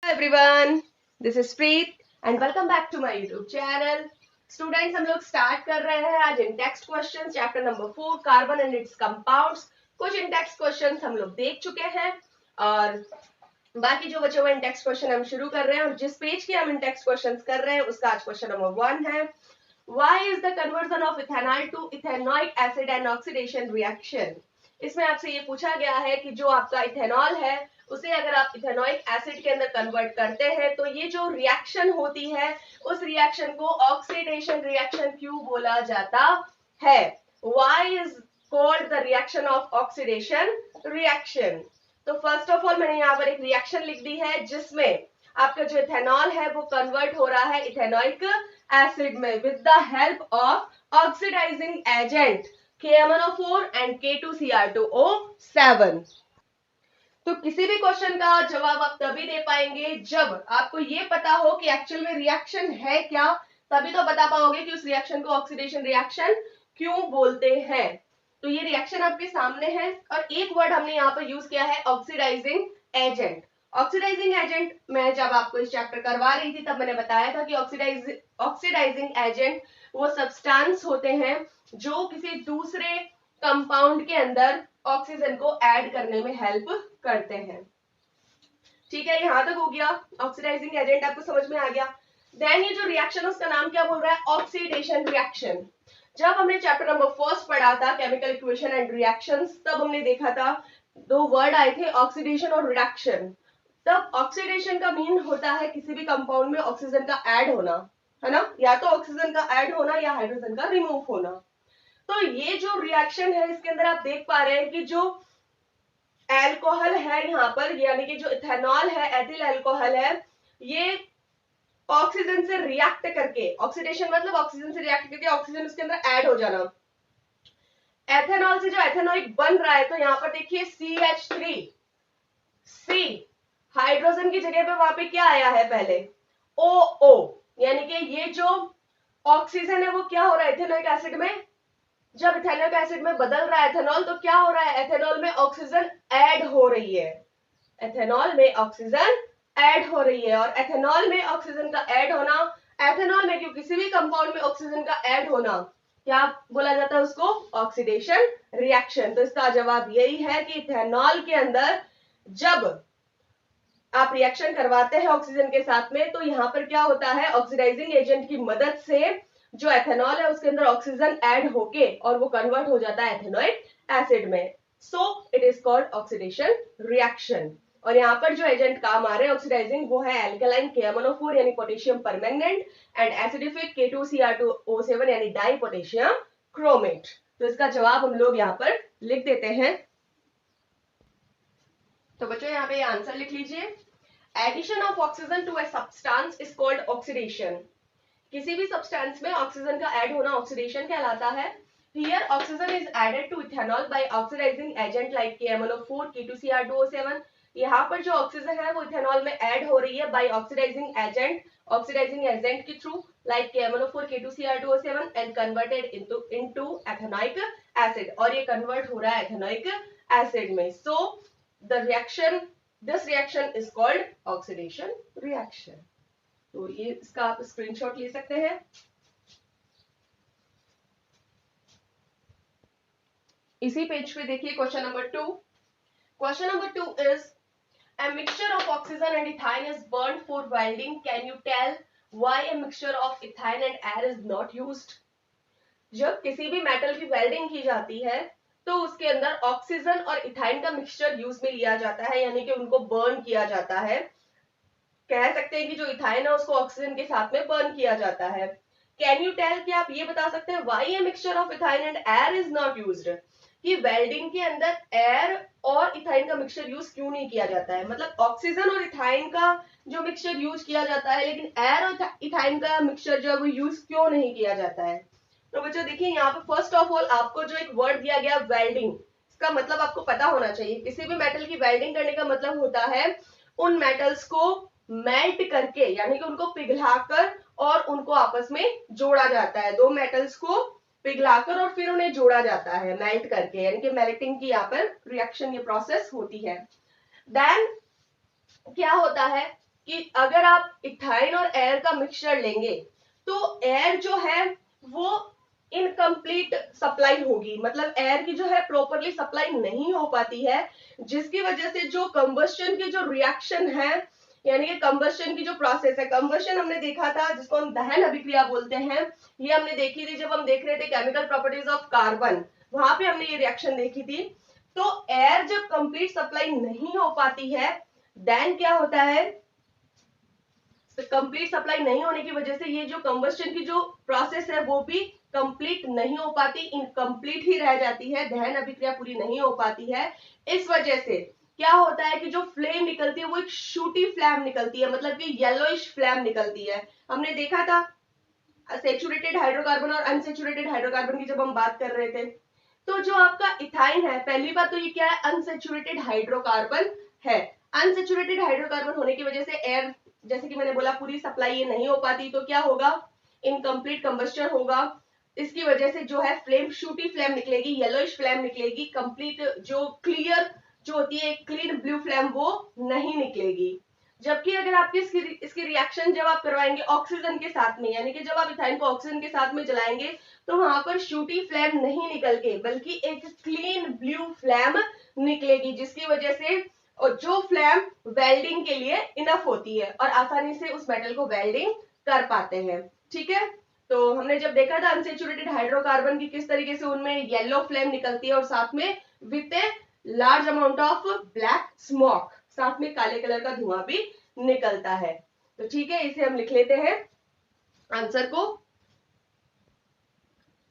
Everyone, this is Preet and welcome back to my YouTube channel. Students, हम लोग start कर रहे हैं आज in text question chapter number 4 carbon and its compounds. कुछ इन टेक्स्ट क्वेश्चन हम लोग देख चुके हैं और बाकी जो बचे हुए इन टेक्स्ट क्वेश्चन हम शुरू कर रहे हैं और जिस पेज के हम इन टेक्स्ट क्वेश्चन कर रहे हैं उसका आज क्वेश्चन नंबर 1 है, why is the conversion of ethanol to ethanoic acid and oxidation reaction. इसमें आपसे ये पूछा गया है कि जो आपका इथेनॉल है उसे अगर आप इथेनॉइक एसिड के अंदर कन्वर्ट करते हैं तो ये जो रिएक्शन होती है उस रिएक्शन को ऑक्सीडेशन रिएक्शन क्यों बोला जाता है। Why is called the reaction of oxidation reaction. तो फर्स्ट ऑफ ऑल मैंने यहाँ पर एक रिएक्शन लिख दी है जिसमें आपका जो इथेनॉल है वो कन्वर्ट हो रहा है इथेनॉइक एसिड में with the help of oxidising agent KMnO4 and K2Cr2O7। तो किसी भी क्वेश्चन का जवाब आप तभी दे पाएंगे जब आपको ये पता हो कि एक्चुअल में रिएक्शन है क्या, तभी तो बता पाओगे कि उस रिएक्शन को ऑक्सीडेशन रिएक्शन क्यों बोलते हैं। तो ये रिएक्शन आपके सामने है और एक वर्ड हमने यहाँ पर यूज किया है ऑक्सीडाइजिंग एजेंट। ऑक्सीडाइजिंग एजेंट मैं जब आपको इस चैप्टर करवा रही थी तब मैंने बताया था कि ऑक्सीडाइजिंग एजेंट वो सब्सटेंस होते हैं जो किसी दूसरे कंपाउंड के अंदर ऑक्सीजन को ऐड करने में हेल्प करते हैं। ठीक है, यहां तक हो गया। ऑक्सीडाइजिंग एजेंट आपको समझ में आ गया। देन ये जो रिएक्शन उसका नाम क्या बोल रहा है, ऑक्सीडेशन रिएक्शन। जब हमने चैप्टर नंबर 1 पढ़ा था केमिकल इक्वेशन एंड रिएक्शंस, तब हमने देखा था दो वर्ड आए थे ऑक्सीडेशन और रिडक्शन। तब ऑक्सीडेशन का मीन होता है किसी भी कंपाउंड में ऑक्सीजन का ऐड होना, है ना, या तो ऑक्सीजन का ऐड होना या हाइड्रोजन का रिमूव होना। तो ये जो रिएक्शन है इसके अंदर आप देख पा रहे हैं कि जो एल्कोहल है यहाँ पर, यानी कि जो इथेनॉल है, एथिल एल्कोहल है, ये ऑक्सीजन से रिएक्ट करके, ऑक्सीडेशन मतलब ऑक्सीजन से रिएक्ट करके ऑक्सीजन उसके अंदर ऐड हो जाना। एथेनॉल से जो एथेनॉइक बन रहा है तो यहाँ पर देखिए CH3, सी हाइड्रोजन की जगह पे वहां पे क्या आया है पहले, OO, यानी कि ये जो ऑक्सीजन है वो क्या हो रहा है इथेनॉइक एसिड में, जब इथेनॉइक एसिड में बदल रहा है एथेनॉल तो क्या हो रहा है, एथेनॉल में ऑक्सीजन ऐड हो रही है, एथेनॉल में ऑक्सीजन ऐड हो रही है। और एथेनॉल में ऑक्सीजन का ऐड होना, एथेनॉल में क्यों किसी भी कंपाउंड में ऑक्सीजन का ऐड होना क्या बोला जाता है उसको, ऑक्सीडेशन रिएक्शन। तो इसका जवाब यही है कि इथेनॉल के अंदर जब आप रिएक्शन करवाते हैं ऑक्सीजन के साथ में तो यहाँ पर क्या होता है, ऑक्सीडाइजिंग एजेंट की मदद से जो एथेनॉल है उसके अंदर ऑक्सीजन ऐड होके और वो कन्वर्ट हो जाता है एथेनॉइक एसिड में। So it is called oxidation reaction. और यहाँ पर जो एजेंट काम आ रहे हैं ऑक्सीडाइजिंग वो है एल्केलाइन KMnO4 यानी पोटेशियम परमैंगनेट एंड एसिडिफिक K2Cr2O7 यानी डाई पोटेशियम क्रोमेट। तो इसका जवाब हम लोग यहाँ पर लिख देते हैं। तो बच्चों यहाँ पे आंसर लिख लीजिए, addition of oxygen to a substance is called oxidation. किसी भी सब्सटेंस में ऑक्सीजन का ऐड होना ऑक्सीडेशन कहलाता है। Here oxygen is added to ethanol by oxidising agent like KMnO4 K2Cr2O7। यहाँ पर जो ऑक्सीजन है वो इथेनॉल में ऐड हो रही है बाय ऑक्सीडाइजिंग एजेंट के through like KMnO4 K2Cr2O7 and converted into ethanoic acid, और ये कन्वर्ट हो रहा है एथेनॉइक एसिड में। सो this reaction is called oxidation reaction। तो ये इसका आप स्क्रीनशॉट ले सकते हैं। इसी पेज पे देखिए question number 2। Question number 2 is a mixture of oxygen and ethane is burned for welding. Can you tell why a mixture of ethane and air is not used? जब किसी भी मेटल की वेल्डिंग की जाती है तो उसके अंदर ऑक्सीजन और इथाइन का मिक्सचर यूज में लिया जाता है, यानी कि उनको बर्न किया जाता है। कह सकते हैं कि जो इथाइन है उसको ऑक्सीजन के साथ में बर्न किया जाता है। कैन यू टेल, कि आप ये बता सकते हैं why a mixture of ethyne and air is not used, कि वेल्डिंग के अंदर एयर और इथाइन का मिक्सचर यूज क्यों नहीं किया जाता है। मतलब ऑक्सीजन और इथाइन का जो मिक्सचर यूज किया जाता है लेकिन एयर और इथाइन का मिक्सचर जो है वो यूज क्यों नहीं किया जाता है। तो बच्चों देखिए यहाँ पे फर्स्ट ऑफ ऑल आपको जो एक वर्ड दिया गया वेल्डिंग, इसका मतलब आपको पता होना चाहिए। किसी भी मेटल की वेल्डिंग करने का मतलब होता है उन मेटल्स को मेल्ट करके, यानी कि उनको पिघलाकर और उनको आपस में जोड़ा जाता है। दो मेटल्स को पिघलाकर और फिर उन्हें जोड़ा जाता है मेल्ट करके, यानी कि मेल्टिंग की यहाँ पर रिएक्शन, ये प्रोसेस होती है। देन क्या होता है, कि अगर आप इथाइन और एयर का मिक्सचर लेंगे तो एयर जो है वो इनकम्प्लीट सप्लाई होगी, मतलब एयर की जो है प्रॉपरली सप्लाई नहीं हो पाती है, जिसकी वजह से जो कंबस्शन की जो रिएक्शन है, यानी कि कंबस्शन की जो प्रोसेस है, कंबस्शन हमने देखा था जिसको हम दहन अभिक्रिया बोलते हैं, ये हमने देखी थी जब हम देख रहे थे केमिकल प्रॉपर्टीज ऑफ कार्बन, वहां पे हमने ये रिएक्शन देखी थी। तो एयर जब कंप्लीट सप्लाई नहीं हो पाती है देन क्या होता है, कंप्लीट सप्लाई नहीं होने की वजह से ये जो कंबस्शन की जो प्रोसेस है वो भी कंप्लीट नहीं हो पाती, इनकम्प्लीट ही रह जाती है, दहन अभिक्रिया पूरी नहीं हो पाती है। इस वजह से क्या होता है कि जो फ्लेम निकलती है वो एक शूटी फ्लैम निकलती है, मतलब कि येलोइश फ्लैम निकलती है। हमने देखा था सेचुरेटेड हाइड्रोकार्बन और अनसेचुरेटेड हाइड्रोकार्बन की जब हम बात कर रहे थे, तो जो आपका इथाइन है, पहली बात तो ये क्या है, अनसेचुरेटेड हाइड्रोकार्बन है। अनसेचुरेटेड हाइड्रोकार्बन होने की वजह से एयर, जैसे कि मैंने बोला, पूरी सप्लाई ये नहीं हो पाती, तो क्या होगा, इनकम्प्लीट कंबस्टन होगा। इसकी वजह से जो है फ्लेम शूटी फ्लेम निकलेगी, येलोइश फ्लेम निकलेगी, कंप्लीट जो क्लियर जो होती है क्लीन ब्लू फ्लेम वो नहीं निकलेगी। जबकि अगर आपकी इसकी रिएक्शन जब आप करवाएंगे ऑक्सीजन के साथ में, यानी कि जब आप इथाइन को ऑक्सीजन के साथ में जलाएंगे तो वहां पर शूटी फ्लेम नहीं निकल के बल्कि एक क्लीन ब्लू फ्लेम निकलेगी, जिसकी वजह से और जो फ्लेम वेल्डिंग के लिए इनफ होती है और आसानी से उस मेटल को वेल्डिंग कर पाते हैं। ठीक है, तो हमने जब देखा था अनसेचुरेटेड हाइड्रोकार्बन की किस तरीके से उनमें येलो फ्लेम निकलती है और साथ में with a large amount of black smoke, साथ में काले कलर का धुआं भी निकलता है। तो ठीक है, इसे हम लिख लेते हैं आंसर को।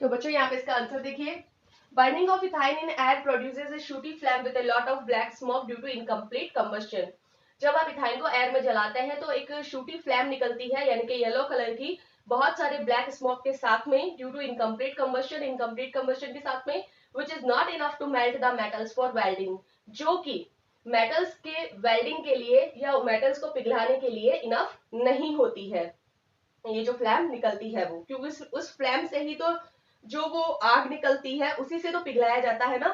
तो बच्चों यहाँ पे इसका आंसर देखिए, burning of ethine in air produces a shooty flame with a lot of black smoke due to incomplete combustion। जब आप इथाइन को एयर में जलाते हैं तो एक शूटी फ्लेम निकलती है, यानी कि येलो कलर की, बहुत सारे ब्लैक स्मोक के साथ में, due to incomplete combustion, incomplete combustion के साथ में, which is not enough to melt the metals for welding, जो कि मेटल्स के वेल्डिंग के लिए या मेटल्स को पिघलाने के लिए इनफ नहीं होती है। ये जो फ्लैम निकलती है वो, क्योंकि उस फ्लैम से ही तो जो वो आग निकलती है उसी से तो पिघलाया जाता है ना।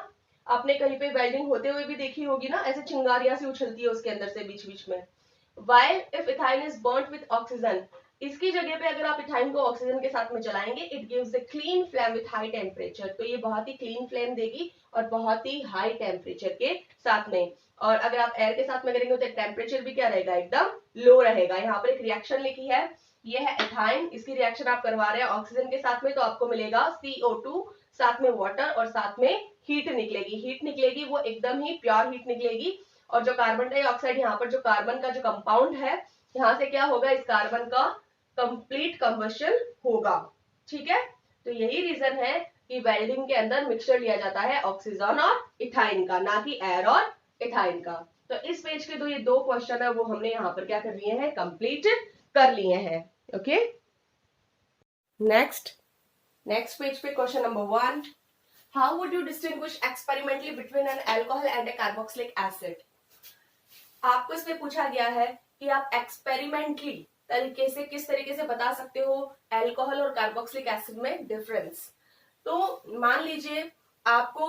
आपने कहीं पे वेल्डिंग होते हुए भी देखी होगी ना, ऐसे चिंगारियां सी उछलती है उसके अंदर से बीच बीच में। While if ethyne is burned with oxygen, इसकी जगह पे अगर आप इथाइन को ऑक्सीजन के साथ में जलाएंगे, it gives a clean flame with high temperature, तो ये बहुत ही क्लीन फ्लेम देगी और बहुत ही हाई टेम्परेचर के साथ में। और अगर आप एयर के साथ में करेंगे तो टेम्परेचर भी क्या रहेगा, एकदम लो रहेगा। यहाँ पर एक रिएक्शन लिखी है, ये है एथाइन, इसकी रिएक्शन आप करवा रहे हैं ऑक्सीजन के साथ में, तो आपको मिलेगा CO2, साथ में वाटर और साथ में हीट निकलेगी। हीट निकलेगी वो एकदम ही प्योर हीट निकलेगी, और जो कार्बन डाइऑक्साइड, यहाँ पर जो कार्बन का जो कंपाउंड है, यहाँ से क्या होगा, इस कार्बन का कंप्लीट कंबशन होगा। ठीक है, तो यही रीजन है कि वेल्डिंग के अंदर मिक्सचर लिया जाता है ऑक्सीजन और इथाइन का, ना कि एयर और इथाइन का। तो इस पेज के ये दो क्वेश्चन है वो हमने यहाँ पर क्या कर लिए हैं, कंप्लीट कर लिए हैं। ओके, नेक्स्ट पेज पे question number 1, how would you distinguish experimentally between an alcohol and A carboxylic acid. आपको इसमें पूछा गया है कि आप एक्सपेरिमेंटली तरीके से किस तरीके से बता सकते हो अल्कोहल और कार्बोक्सिलिक एसिड में डिफरेंस। तो मान लीजिए आपको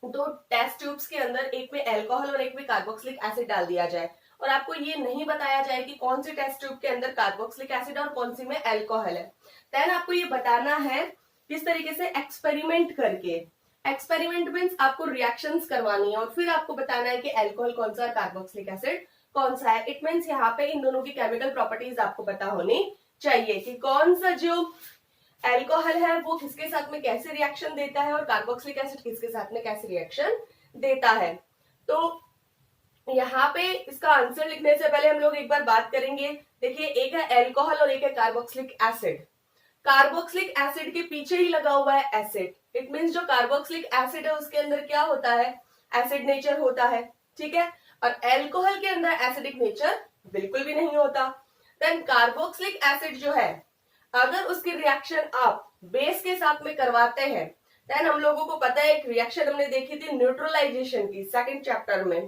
दो टेस्ट ट्यूब्स के अंदर एक में अल्कोहल और एक में कार्बोक्सिलिक एसिड डाल दिया जाए, और आपको ये नहीं बताया जाए कि कौन सी टेस्ट ट्यूब के अंदर कार्बोक्सिलिक एसिड और कौन सी में अल्कोहल है। देन आपको ये बताना है किस तरीके से, एक्सपेरिमेंट करके। एक्सपेरिमेंट मींस आपको रिएक्शंस करवानी है और फिर आपको बताना है कि अल्कोहल कौन सा, कार्बोक्सिलिक एसिड कौन सा है। इट मींस यहाँ पे इन दोनों की केमिकल प्रॉपर्टीज आपको पता होनी चाहिए कि कौन सा जो अल्कोहल है वो किसके साथ में कैसे रिएक्शन देता है और कार्बोक्सिलिक एसिड किसके साथ में कैसे रिएक्शन देता है। तो यहाँ पे इसका आंसर लिखने से पहले हम लोग एक बार बात करेंगे। देखिए, एक है अल्कोहल और एक है कार्बोक्सिलिक एसिड। कार्बोक्सिलिक एसिड के पीछे ही लगा हुआ है एसिड। इट मींस जो कार्बोक्सिलिक एसिड है उसके अंदर क्या होता है, एसिड नेचर होता है। ठीक है, और अल्कोहल के अंदर एसिडिक नेचर बिल्कुल भी नहीं होता। देन कार्बोक्सिलिक एसिड जो है, अगर उसकी रिएक्शन आप बेस के साथ में करवाते हैं, देन हम लोगों को पता है एक रिएक्शन हमने देखी थी न्यूट्रलाइजेशन की, सेकंड चैप्टर में।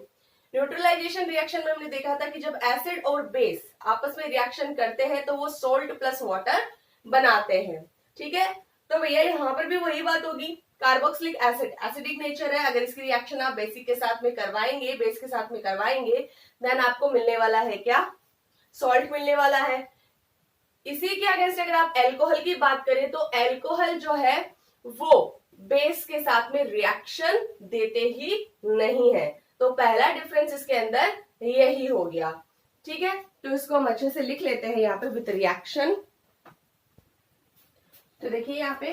न्यूट्रलाइजेशन रिएक्शन में हमने देखा था कि जब एसिड और बेस आपस में रिएक्शन करते हैं तो वो सोल्ट प्लस वाटर बनाते हैं। ठीक है, तो भैया यहाँ पर भी वही बात होगी। कार्बोक्सिलिक एसिड एसिडिक नेचर है, अगर इसकी रिएक्शन आप बेसिक के साथ में करवाएंगे, बेस के साथ में करवाएंगे, देन आपको मिलने वाला है क्या, सॉल्ट मिलने वाला है। इसी के अगेंस्ट अगर आप अल्कोहल की बात करें तो अल्कोहल जो है वो बेस के साथ में रिएक्शन देते ही नहीं है। तो पहला डिफरेंस इसके अंदर यही हो गया। ठीक है, तो इसको हम अच्छे से लिख लेते हैं यहाँ पे विद रिएक्शन। तो देखिए यहाँ पे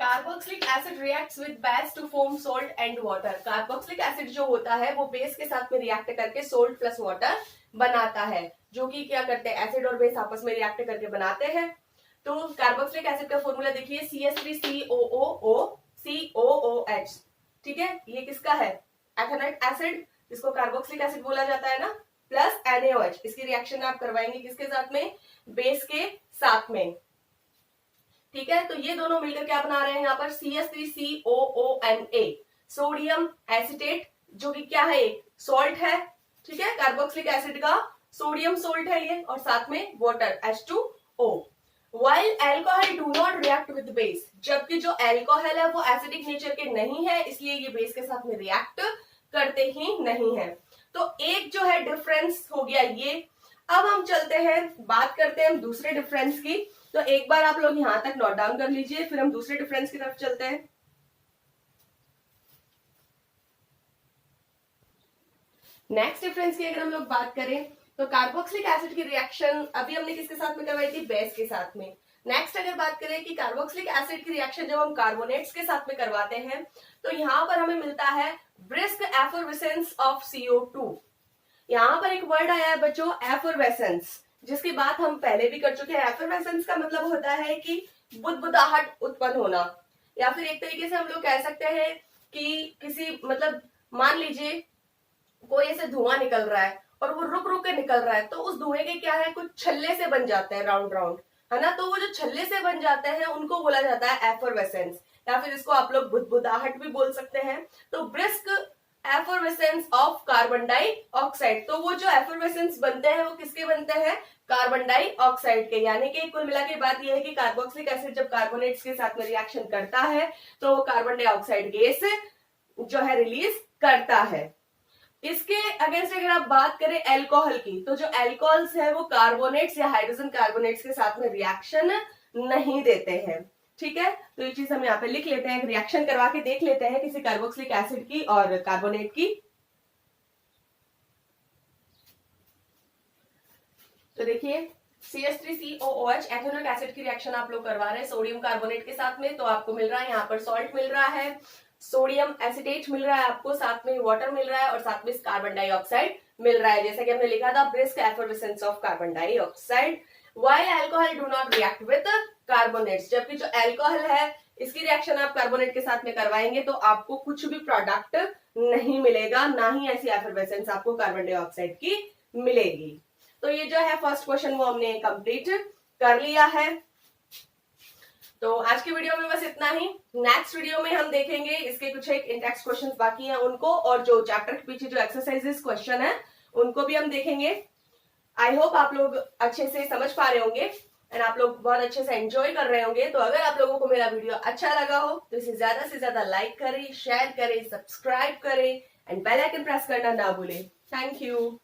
carboxylic acid reacts with base to form salt and water. Carboxylic acid जो होता है वो बेस के साथ में रिएक्ट करके सोल्ट प्लस वाटर बनाता है, जो कि क्या करते हैं, एसिड और बेस आपस में रिएक्ट करके बनाते हैं। तो कार्बोक्सिलिक एसिड का फॉर्मूला देखिए CH3COOH। ठीक है, ये किसका है, एथेनोइक एसिड, जिसको कार्बोक्सिलिक एसिड बोला जाता है ना, प्लस NaOH। इसकी रिएक्शन आप करवाएंगे किसके साथ में, बेस के साथ में। ठीक है, तो ये दोनों मिलकर क्या बना रहे हैं यहाँ पर, CH3COONA, सोडियम एसिटेट, जो कि क्या है, एक सॉल्ट है। ठीक है, कार्बोक्सिलिक एसिड का सोडियम सॉल्ट है ये, और साथ में water H2O। While alcohol do not react with base, जबकि जो अल्कोहल है वो एसिडिक नेचर के नहीं है, इसलिए ये बेस के साथ में रिएक्ट करते ही नहीं है। तो एक जो है डिफरेंस हो गया ये। अब हम चलते हैं, बात करते हैं दूसरे डिफरेंस की। तो एक बार आप लोग यहां तक नोट डाउन कर लीजिए, फिर हम दूसरे डिफरेंस की तरफ चलते हैं। नेक्स्ट डिफरेंस की अगर हम लोग बात करें तो कार्बोक्सिलिक एसिड की रिएक्शन अभी हमने किसके साथ में करवाई थी, बेस के साथ में। नेक्स्ट अगर बात करें कि कार्बोक्सिलिक एसिड की रिएक्शन जब हम कार्बोनेट्स के साथ में करवाते हैं तो यहां पर हमें मिलता है ब्रिस्क एफरवेसेंस ऑफ CO2। यहां पर एक वर्ड आया है बच्चों, एफरवेसेंस, जिसकी बात हम पहले भी कर चुके हैं। एफरवेसेंस का मतलब होता है कि बुदबुदाहट उत्पन्न होना, या फिर एक तरीके से हम लोग कह सकते हैं कि किसी, मतलब मान लीजिए कोई ऐसे धुआं निकल रहा है और वो रुक रुक के निकल रहा है, तो उस धुएं के क्या है, कुछ छल्ले से बन जाते हैं राउंड राउंड, है ना। तो वो जो छल्ले से बन जाते हैं उनको बोला जाता है एफरवेसेंस, या फिर इसको आप लोग बुदबुदाहट भी बोल सकते हैं। तो brisk effervescence of carbon dioxide, तो वो जो एफरवेसेंस बनते हैं वो किसके बनते हैं, कार्बन डाइऑक्साइड के। यानी कि कुल मिला के बात यह है कि कार्बोक्सिलिक एसिड जब कार्बोनेट्स के साथ में रिएक्शन करता है तो वो कार्बन डाइऑक्साइड गैस जो है रिलीज करता है। इसके अगेंस्ट अगर आप बात करें अल्कोहल की, तो जो अल्कोहल्स है वो कार्बोनेट्स या हाइड्रोजन कार्बोनेट्स के साथ में रिएक्शन नहीं देते हैं। ठीक है, तो ये चीज हम यहाँ पे लिख लेते हैं, रिएक्शन करवा के देख लेते हैं किसी कार्बोक्सिलिक एसिड की और कार्बोनेट की। तो देखिए CH3COOH एथेनोइक एसिड की रिएक्शन आप लोग करवा रहे हैं सोडियम कार्बोनेट के साथ में, तो आपको मिल रहा है यहाँ पर सॉल्ट मिल रहा है, सोडियम एसिटेट मिल रहा है आपको, साथ में वाटर मिल रहा है और साथ में कार्बन डाइऑक्साइड मिल रहा है, जैसा कि हमने लिखा था brisk effervescence of carbon dioxide. While alcohol do not react with carbonates, जबकि जो अल्कोहल है इसकी रिएक्शन आप कार्बोनेट के साथ में करवाएंगे तो आपको कुछ भी प्रोडक्ट नहीं मिलेगा, ना ही ऐसी एफरवेसेंस आपको कार्बन डाइऑक्साइड की मिलेगी। तो ये जो है फर्स्ट क्वेश्चन वो हमने कंप्लीट कर लिया है। तो आज की वीडियो में बस इतना ही। नेक्स्ट वीडियो में हम देखेंगे इसके कुछ एक इंडेक्स क्वेश्चंस बाकी हैं उनको, और जो चैप्टर के पीछे जो एक्सरसाइजेस क्वेश्चन है उनको भी हम देखेंगे। आई होप आप लोग अच्छे से समझ पा रहे होंगे एंड आप लोग बहुत अच्छे से एंजॉय कर रहे होंगे। तो अगर आप लोगों को मेरा वीडियो अच्छा लगा हो तो इसे ज्यादा से ज्यादा लाइक करें, शेयर करें, सब्सक्राइब करें एंड बेल आइकन प्रेस करना ना भूलें। Thank you.